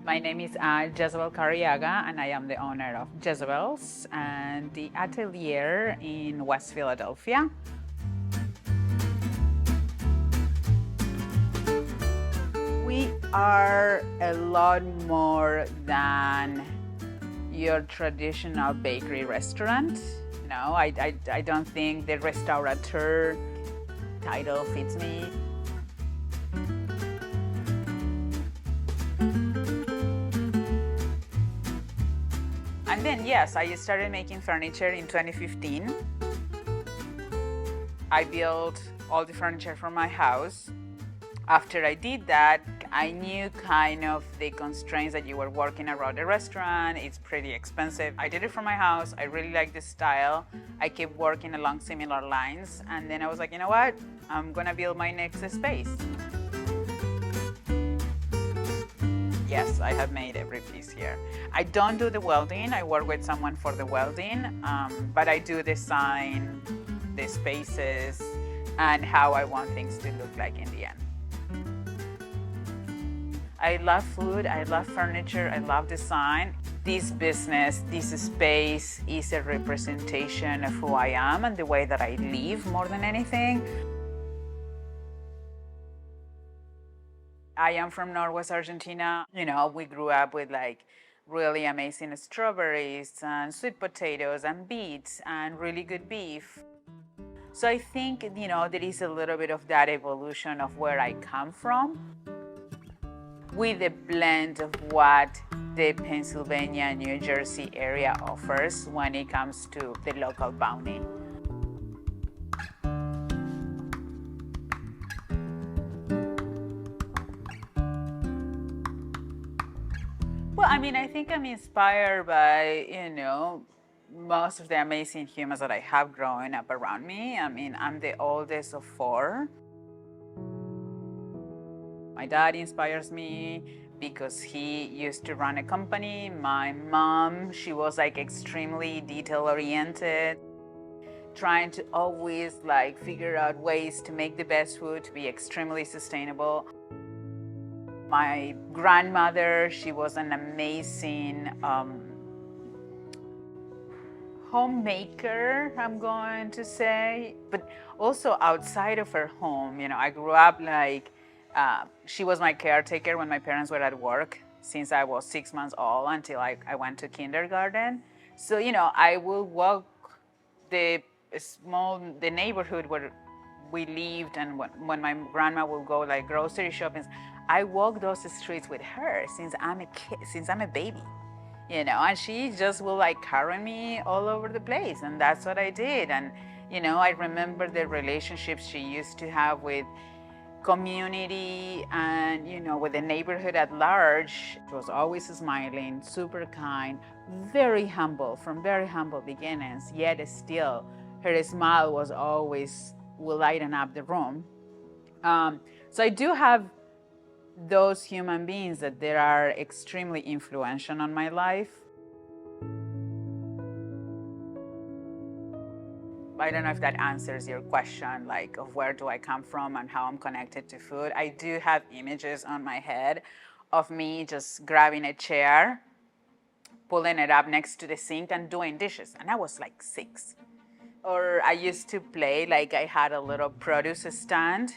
My name is Jezabel Careaga, and I am the owner of Jezabel's and the atelier in West Philadelphia. We are a lot more than your traditional bakery restaurant. No, I don't think the restaurateur title fits me. And then, yes, I started making furniture in 2015. I built all the furniture for my house. After I did that, I knew kind of the constraints that you were working around a restaurant. It's pretty expensive. I did it for my house. I really like the style. I kept working along similar lines. And then I was like, you know what? I'm gonna build my next space. Yes, I have made every piece here. I don't do the welding. I work with someone for the welding, but I do design the spaces and how I want things to look like in the end. I love food, I love furniture, I love design. This business, this space is a representation of who I am and the way that I live more than anything. I am from Northwest Argentina. You know, we grew up with like really amazing strawberries and sweet potatoes and beets and really good beef. So I think, you know, there is a little bit of that evolution of where I come from with a blend of what the Pennsylvania, New Jersey area offers when it comes to the local bounty. Well, I mean, I think I'm inspired by, you know, most of the amazing humans that I have growing up around me. I mean, I'm the oldest of four. My dad inspires me because he used to run a company. My mom, she was like extremely detail-oriented, trying to always like figure out ways to make the best food, to be extremely sustainable. My grandmother, she was an amazing homemaker, I'm going to say, but also outside of her home. You know, I grew up like, she was my caretaker when my parents were at work since I was 6 months old until I went to kindergarten. So, you know, I will walk the neighborhood where we lived, and when my grandma would go like grocery shopping, I walk those streets with her since I'm a kid, since I'm a baby, you know, and she just will like carry me all over the place, and that's what I did. And, you know, I remember the relationships she used to have with community and, you know, with the neighborhood at large. She was always smiling, super kind, very humble, from very humble beginnings, yet still her smile was always will lighten up the room. So I do have those human beings that they are extremely influential on my life. I don't know if that answers your question, like of where do I come from and how I'm connected to food. I do have images on my head of me just grabbing a chair, pulling it up next to the sink and doing dishes, and I was like 6. Or I used to play like I had a little produce stand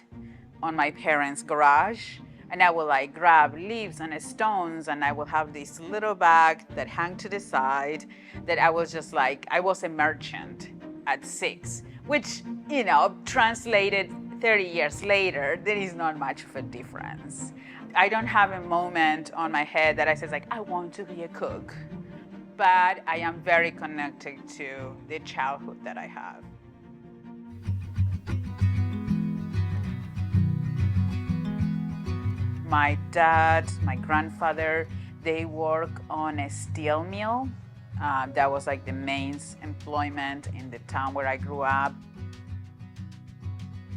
on my parents' garage, and I would like grab leaves and stones, and I would have this little bag that hung to the side that I was just like, I was a merchant at 6, which, you know, translated 30 years later, there is not much of a difference. I don't have a moment on my head that I says like, I want to be a cook, but I am very connected to the childhood that I have. My dad, my grandfather, they work on a steel mill. That was like the main employment in the town where I grew up.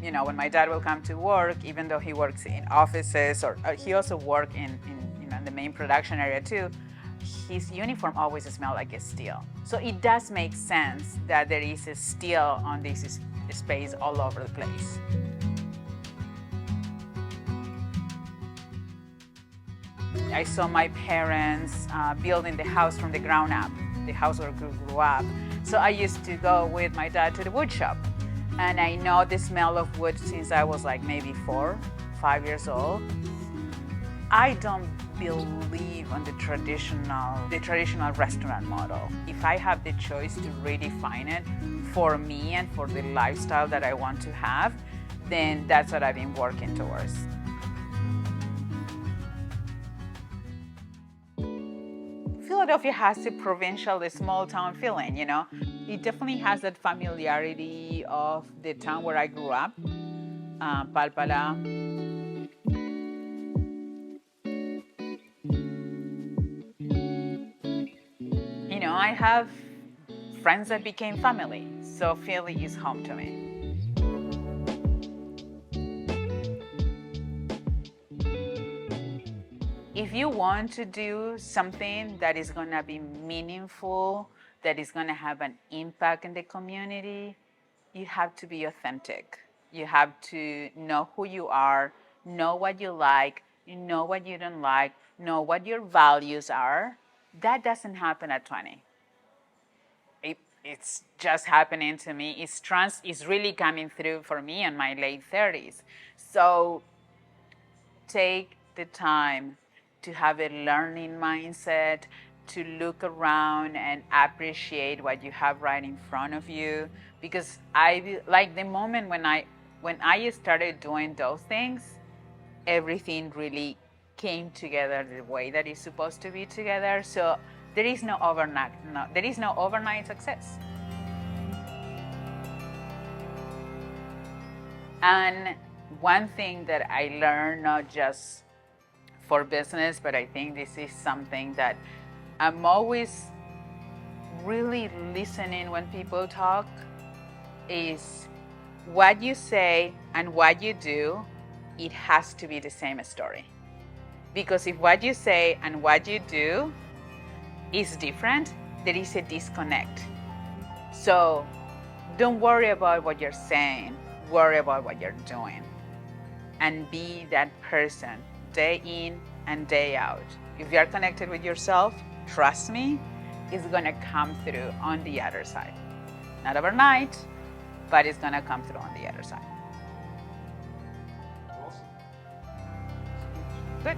You know, when my dad will come to work, even though he works in offices, or he also worked in you know, in the main production area too, his uniform always smelled like a steel. So it does make sense that there is a steel on this space all over the place. I saw my parents building the house from the ground up, the house where I grew up. So I used to go with my dad to the wood shop. And I know the smell of wood since I was like maybe 4, 5 years old. I don't believe on the traditional restaurant model. If I have the choice to redefine it for me and for the lifestyle that I want to have, then that's what I've been working towards. Philadelphia has a provincial, a small town feeling, you know. It definitely has that familiarity of the town where I grew up, Palpala. You know, I have friends that became family, so Philly is home to me. If you want to do something that is going to be meaningful, that is going to have an impact in the community, you have to be authentic. You have to know who you are, know what you like, know what you don't like, know what your values are. That doesn't happen at 20. It's just happening to me. It's really coming through for me in my late 30s. So take the time to have a learning mindset, to look around and appreciate what you have right in front of you. Because like the moment when I started doing those things, everything really came together the way that it's supposed to be together. So there is no overnight success. And one thing that I learned, not just for business, but I think this is something that I'm always really listening when people talk, is what you say and what you do, it has to be the same story. Because if what you say and what you do is different, there is a disconnect. So don't worry about what you're saying, worry about what you're doing. And be that person day in and day out. If you're connected with yourself, trust me, it's gonna come through on the other side. Not overnight, but it's gonna come through on the other side. Awesome. Good.